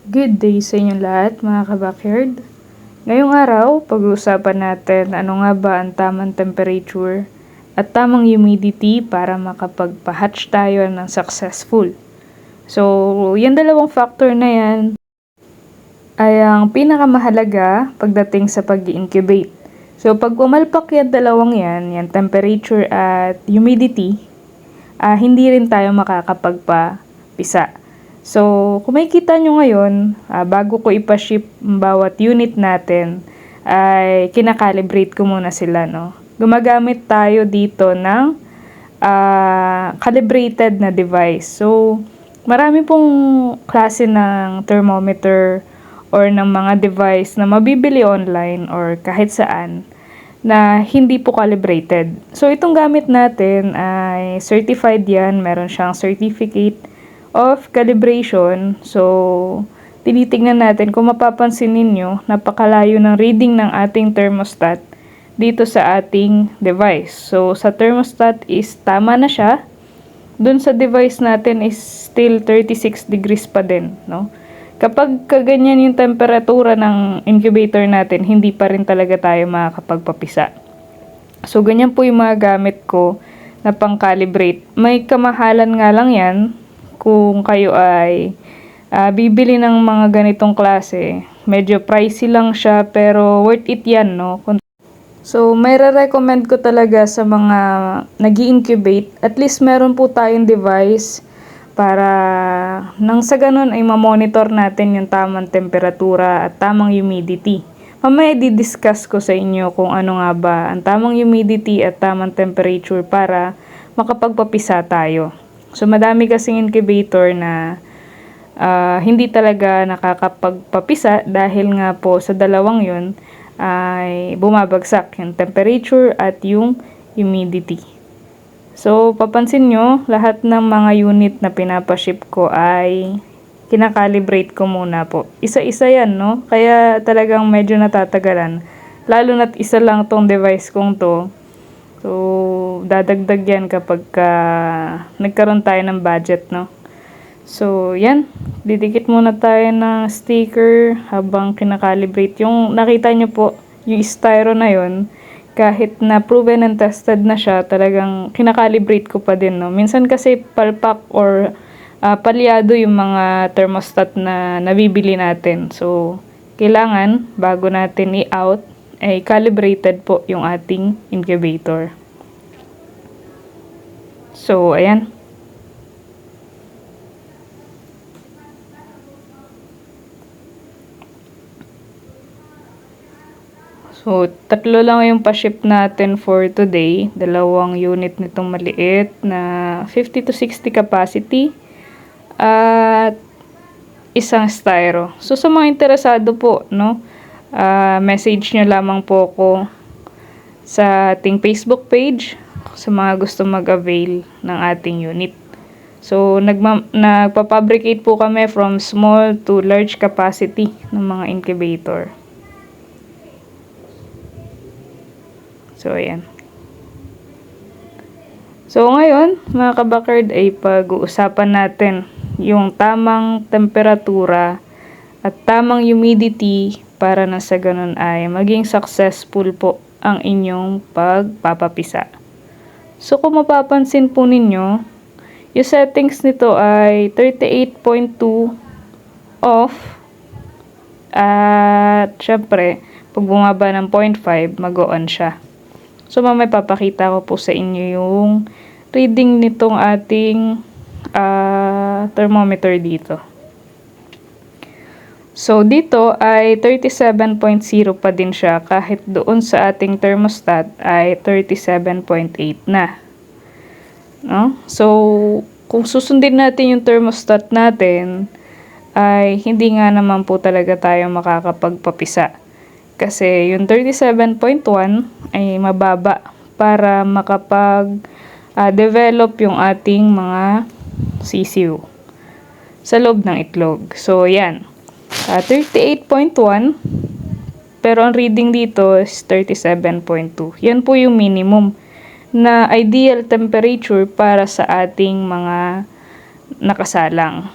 Good day sa inyong lahat mga ka-backyard. Ngayong araw, pag-uusapan natin ano nga ba ang tamang temperature at tamang humidity para makapagpa-hatch tayo ng successful. So, yung dalawang factor na yan ay ang pinakamahalaga pagdating sa pag-incubate. So, pag umalpak yung dalawang yan, yung temperature at humidity, hindi rin tayo makakapagpapisa. So, kung makikita nyo ngayon, bago ko ipaship bawat unit natin, ay kinakalibrate ko muna sila, no? Gumagamit tayo dito ng calibrated na device. So, marami pong klase ng thermometer or ng mga device na mabibili online or kahit saan na hindi po calibrated. So, itong gamit natin ay certified yan. Meron siyang certificate of calibration. So, tinitingnan natin kung mapapansin ninyo, napakalayo ng reading ng ating thermostat dito sa ating device. So, sa thermostat is tama na siya. Dun sa device natin is still 36 degrees pa din, no? Kapag kaganyan yung temperatura ng incubator natin, hindi pa rin talaga tayo makakapagpapisa. So, ganyan po yung mga gamit ko na pang-calibrate. May kamahalan nga lang yan kung kayo ay bibili ng mga ganitong klase. Medyo pricey lang siya pero worth it yan, no? So, may re-recommend ko talaga sa mga nag-i-incubate, at least meron po tayong device para nang sa ganun ay ma-monitor natin yung tamang temperatura at tamang humidity. Mamaya di-discuss ko sa inyo kung ano nga ba ang tamang humidity at tamang temperature para makapagpapisa tayo. So, madami kasing incubator na hindi talaga nakakapagpapisa dahil nga po sa dalawang yun ay bumabagsak yung temperature at yung humidity. So, papansin nyo, lahat ng mga unit na pinapaship ko ay kinakalibrate ko muna po. Isa-isa yan, no? Kaya talagang medyo natatagalan. Lalo na't isa lang tong device kong to. So, dadagdag yan kapag nagkaroon tayo ng budget, no? So, yan. Didikit muna tayo ng sticker habang kinakalibrate. Yung nakita nyo po, yung styro na yon, kahit na proven and tested na siya, talagang kinakalibrate ko pa din, no? Minsan kasi palpak or palyado yung mga thermostat na nabibili natin. So, kailangan, bago natin i-out, ay calibrated po yung ating incubator. So, ayan. So, tatlo lang yung pa-ship natin for today. Dalawang unit nitong maliit na 50 to 60 capacity at isang styro. So, sa mga interesado po, no, message nyo lamang po ako sa ating Facebook page sa mga gusto mag-avail ng ating unit. So, nagpapabricate po kami from small to large capacity ng mga incubator. So, ayan. So, ngayon, mga ka-backyard, ay pag-uusapan natin yung tamang temperatura at tamang humidity para na sa ganun ay maging successful po ang inyong pagpapapisa. So, kung mapapansin po ninyo, yung settings nito ay 38.2 off at syempre, pag bumaba ng 0.5, mag-on siya. So, mamaya papakita ko po sa inyo yung reading nitong ating thermometer dito. So, dito ay 37.0 pa din siya kahit doon sa ating thermostat ay 37.8 na. No? So, kung susundin natin yung thermostat natin, ay hindi nga naman po talaga tayo makakapagpapisa. Kasi yung 37.1 ay mababa para makapag-develop yung ating mga sisiw sa loob ng itlog. So, yan. 38.1, pero ang reading dito is 37.2. Yan po yung minimum na ideal temperature para sa ating mga nakasalang.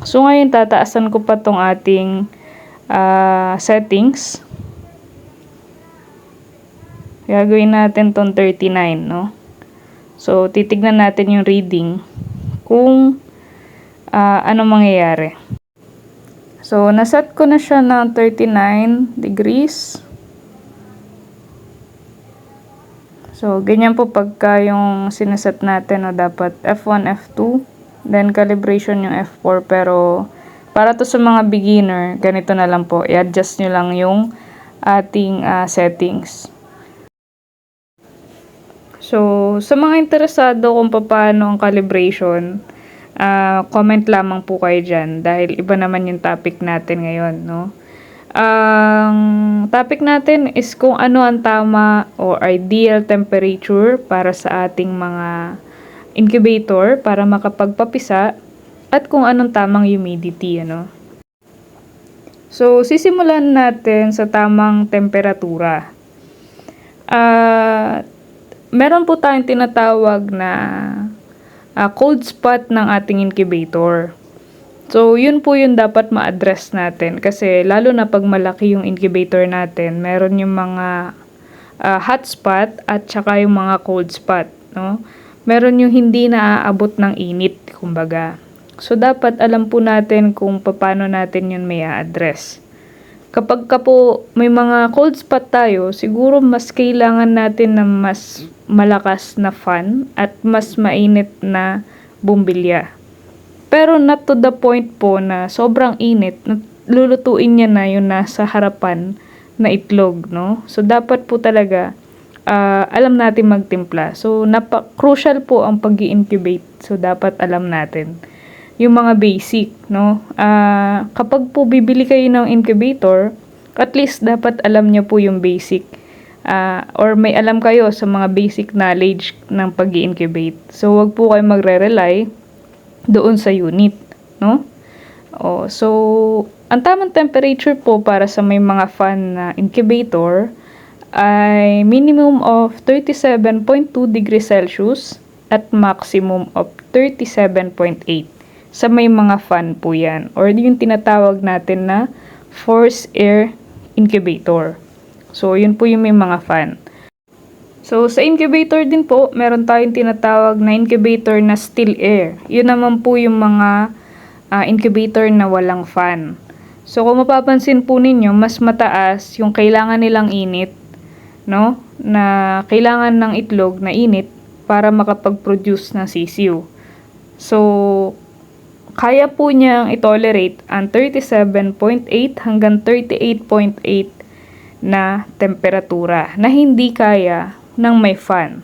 So ngayon tataasan ko pa tong ating settings. Gagawin natin tong 39, no? So titignan natin yung reading kung ano mangyayari. So naset ko na siya ng 39 degrees. So ganyan po pagka yung sineset natin, no, dapat F1, F2, then calibration yung F4, pero para to sa mga beginner, ganito na lang po, i-adjust nyo lang yung ating settings. So sa mga interesado kung paano ang calibration, comment lamang po kayo dyan dahil iba naman yung topic natin ngayon, no? Ang topic natin is kung ano ang tama o ideal temperature para sa ating mga incubator para makapagpapisa at kung anong tamang humidity, ano. So sisimulan natin sa tamang temperatura. Meron po tayong tinatawag na cold spot ng ating incubator. So, yun po yung dapat ma-address natin kasi lalo na pag malaki yung incubator natin, meron yung mga hot spot at saka yung mga cold spot, no? Meron yung hindi naaabot ng init, kumbaga. So, dapat alam po natin kung paano natin yun may address. Kapag po may mga cold spot tayo, siguro mas kailangan natin ng mas malakas na fan at mas mainit na bumbilya. Pero not to the point po na sobrang init, lulutuin niya na yung nasa harapan na itlog, no? So, dapat po talaga alam natin magtimpla. So, crucial po ang pag-i-incubate. So, dapat alam natin yung mga basic, no? Kapag po bibili kayo ng incubator, at least dapat alam niyo po yung basic. Or may alam kayo sa mga basic knowledge ng pag-i-incubate. So, wag po kayo magre-rely doon sa unit, no? So, ang tamang temperature po para sa may mga fan na incubator ay minimum of 37.2 degrees Celsius at maximum of 37.8. Sa may mga fan po yan. Or yung tinatawag natin na forced air incubator. So, yun po yung may mga fan. So, sa incubator din po, meron tayong tinatawag na incubator na still air. Yun naman po yung mga incubator na walang fan. So, kung mapapansin po ninyo, mas mataas yung kailangan nilang init, no? Na kailangan ng itlog na init para makapag-produce ng sisiu. So, kaya po niyang i-tolerate ang 37.8 hanggang 38.8 na temperatura na hindi kaya ng may fan.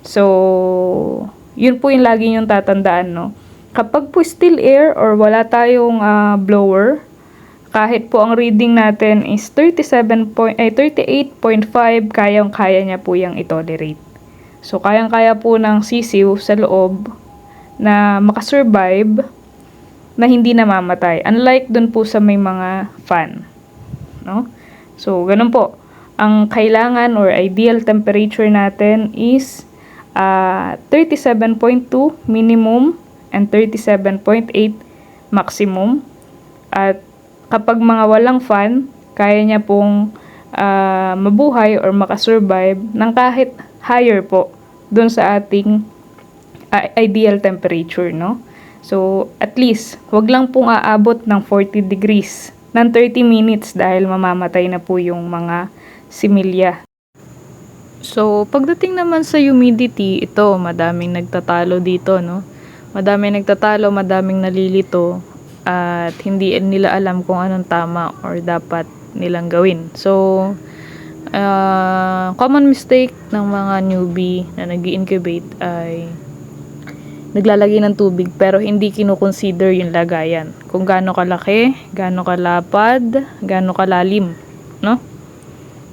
So, yun po yung lagi yung tatandaan, no? Kapag po still air or wala tayong blower, kahit po ang reading natin is 38.5, kayang-kaya niya po yung i-tolerate. So, kayang-kaya po ng sisiu sa loob na makasurvive na hindi namamatay. Unlike dun po sa may mga fan, no? So, ganun po. Ang kailangan or ideal temperature natin is 37.2 minimum and 37.8 maximum. At kapag mga walang fan, kaya niya pong mabuhay or makasurvive ng kahit higher po dun sa ating ideal temperature, no? So, at least, wag lang pong aabot ng 40 degrees ng 30 minutes dahil mamamatay na po yung mga similya. So, pagdating naman sa humidity, ito, madaming nagtatalo dito, no? Madaming nagtatalo, madaming nalilito, at hindi nila alam kung anong tama or dapat nilang gawin. So, common mistake ng mga newbie na nag-i-incubate ay naglalagay ng tubig pero hindi kino-consider yung lagayan. Kung gaano kalaki, gaano kalapad, gaano kalalim, no?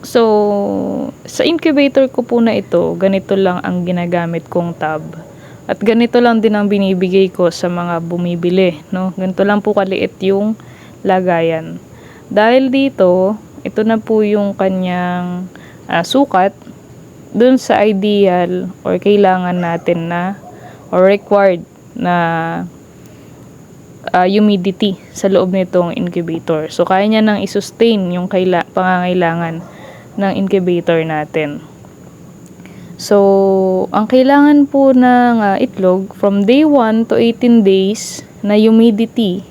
So, sa incubator ko po na ito, ganito lang ang ginagamit kong tub. At ganito lang din ang binibigay ko sa mga bumibili, no? Ganito lang po kaliit yung lagayan. Dahil dito, ito na po yung kanyang sukat dun sa ideal or kailangan natin na or required na humidity sa loob nitong incubator. So, kaya niya nang i-sustain yung pangangailangan ng incubator natin. So, ang kailangan po ng itlog from day 1 to 18 days na humidity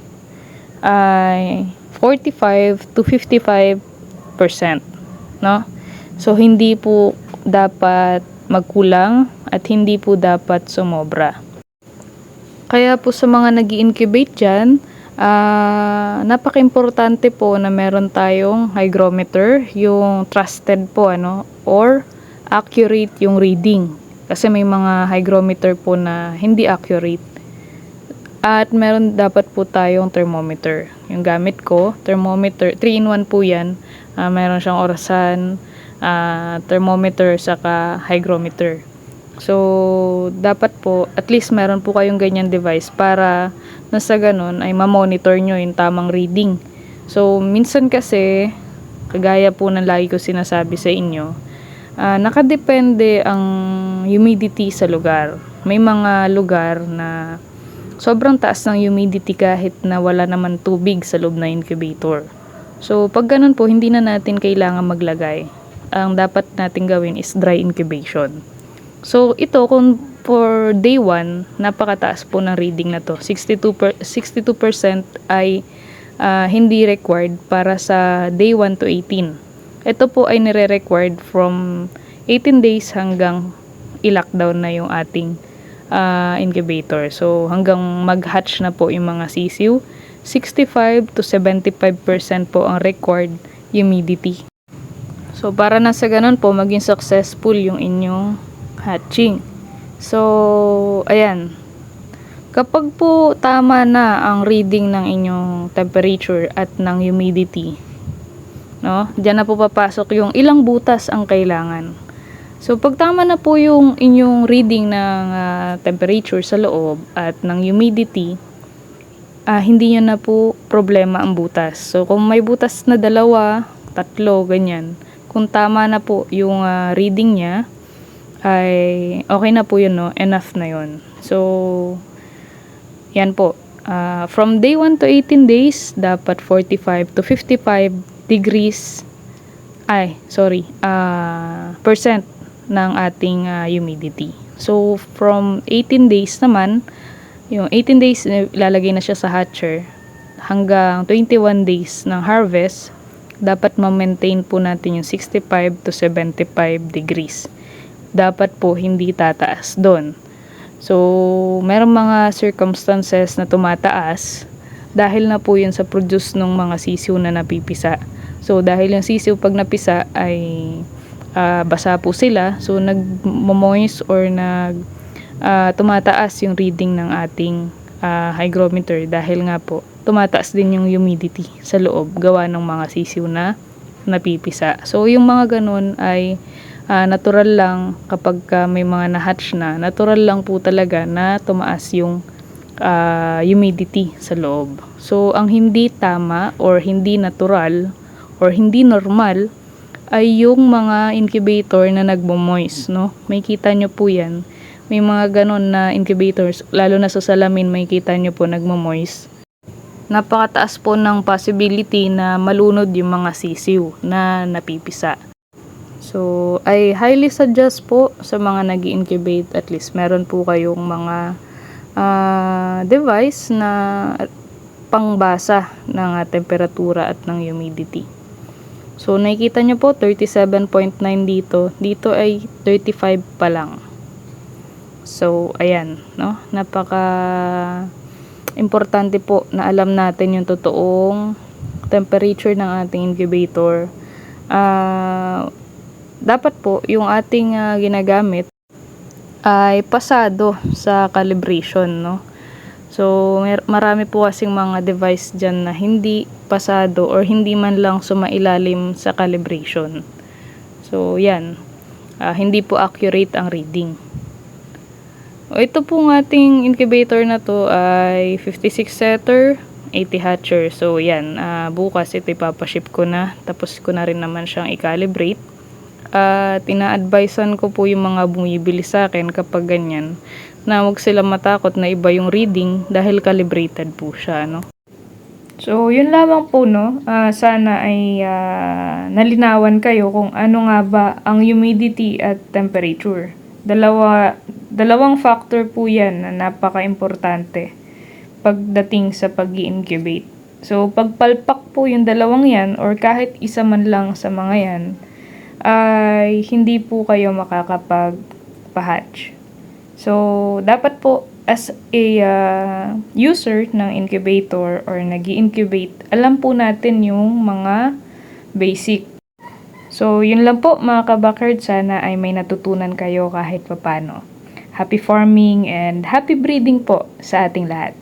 ay 45 to 55%, no? So, hindi po dapat magkulang at hindi po dapat sumobra. Kaya po sa mga nag-i-incubate dyan, napaka-importante po na meron tayong hygrometer, yung trusted po, or accurate yung reading. Kasi may mga hygrometer po na hindi accurate. At meron dapat po tayong thermometer. Yung gamit ko, thermometer, 3-in-1 po yan. Meron siyang orasan, thermometer, saka hygrometer. So, dapat po, at least meron po kayong ganyan device para nasa ganun ay ma-monitor nyo yung tamang reading. So, minsan kasi, kagaya po ng lagi ko sinasabi sa inyo, nakadepende ang humidity sa lugar. May mga lugar na sobrang taas ng humidity kahit na wala naman tubig sa loob na incubator. So, pag ganun po, hindi na natin kailangan maglagay. Ang dapat natin gawin is dry incubation. So, ito, kung for day 1, napakataas po ng reading na to. 62% ay hindi required para sa day 1 to 18. Ito po ay nire-required from 18 days hanggang i-lockdown na yung ating incubator. So, hanggang mag-hatch na po yung mga sisiw, 65 to 75% po ang required humidity. So, para na sa ganun po, maging successful yung inyong hatching. So, ayan. Kapag po tama na ang reading ng inyong temperature at ng humidity, no? Diyan na po papasok yung ilang butas ang kailangan. So, pag tama na po yung inyong reading ng temperature sa loob at ng humidity, hindi nyo na po problema ang butas. So, kung may butas na 2, 3, ganyan, kung tama na po yung reading niya, ay okay na po yun, no? Enough na yun. So, yan po. From day 1 to 18 days, dapat 45 to 55 degrees, percent ng ating humidity. So, from 18 days naman, yung 18 days, lalagay na siya sa hatcher, hanggang 21 days ng harvest, dapat ma-maintain po natin yung 65 to 75 degrees. Dapat po hindi tataas doon. So, merong mga circumstances na tumataas dahil na po yun sa produce ng mga sisiw na napipisa. So, dahil yung sisiw pag napisa ay basa po sila, so nag-moist or tumataas yung reading ng ating hygrometer dahil nga po tumataas din yung humidity sa loob gawa ng mga sisiw na napipisa. So, yung mga ganun ay natural lang kapag may mga na-hatch na, natural lang po talaga na tumaas yung humidity sa loob. So, ang hindi tama or hindi natural or hindi normal ay yung mga incubator na nagmo-moist, no? May kita nyo po yan. May mga ganon na incubators, lalo na sa salamin, may kita nyo po nagmo-moist. Napakataas po ng possibility na malunod yung mga sisiw na napipisa. So, I highly suggest po sa mga nag-incubate, at least meron po kayong mga device na pangbasa ng temperatura at ng humidity. So, nakikita nyo po, 37.9 dito. Dito ay 35 pa lang. So, ayan, no? Importante po na alam natin yung totoong temperature ng ating incubator. Dapat po yung ating ginagamit ay pasado sa calibration, no? So, marami po kasing mga device dyan na hindi pasado or hindi man lang sumailalim sa calibration. So, yan. Hindi po accurate ang reading. Ito pong ating incubator na to ay 56 setter, 80 hatcher. So, yan. Bukas ito ipapaship ko na. Tapos ko na rin naman siyang i-calibrate. Ina-advisean ko po yung mga bumibili sa akin kapag ganyan na huwag sila matakot na iba yung reading dahil calibrated po siya, no? So, yun lamang po, no? Sana ay nalinawan kayo kung ano nga ba ang humidity at temperature. Dalawang factor po yan na napaka-importante pagdating sa pag-i-incubate. So, pagpalpak po yung dalawang yan or kahit isa man lang sa mga yan, ay hindi po kayo makakapag-hatch. So, dapat po as a user ng incubator or nag-i-incubate, alam po natin yung mga basic. So, yun lang po mga kabakard. Sana ay may natutunan kayo kahit papano. Happy farming and happy breeding po sa ating lahat.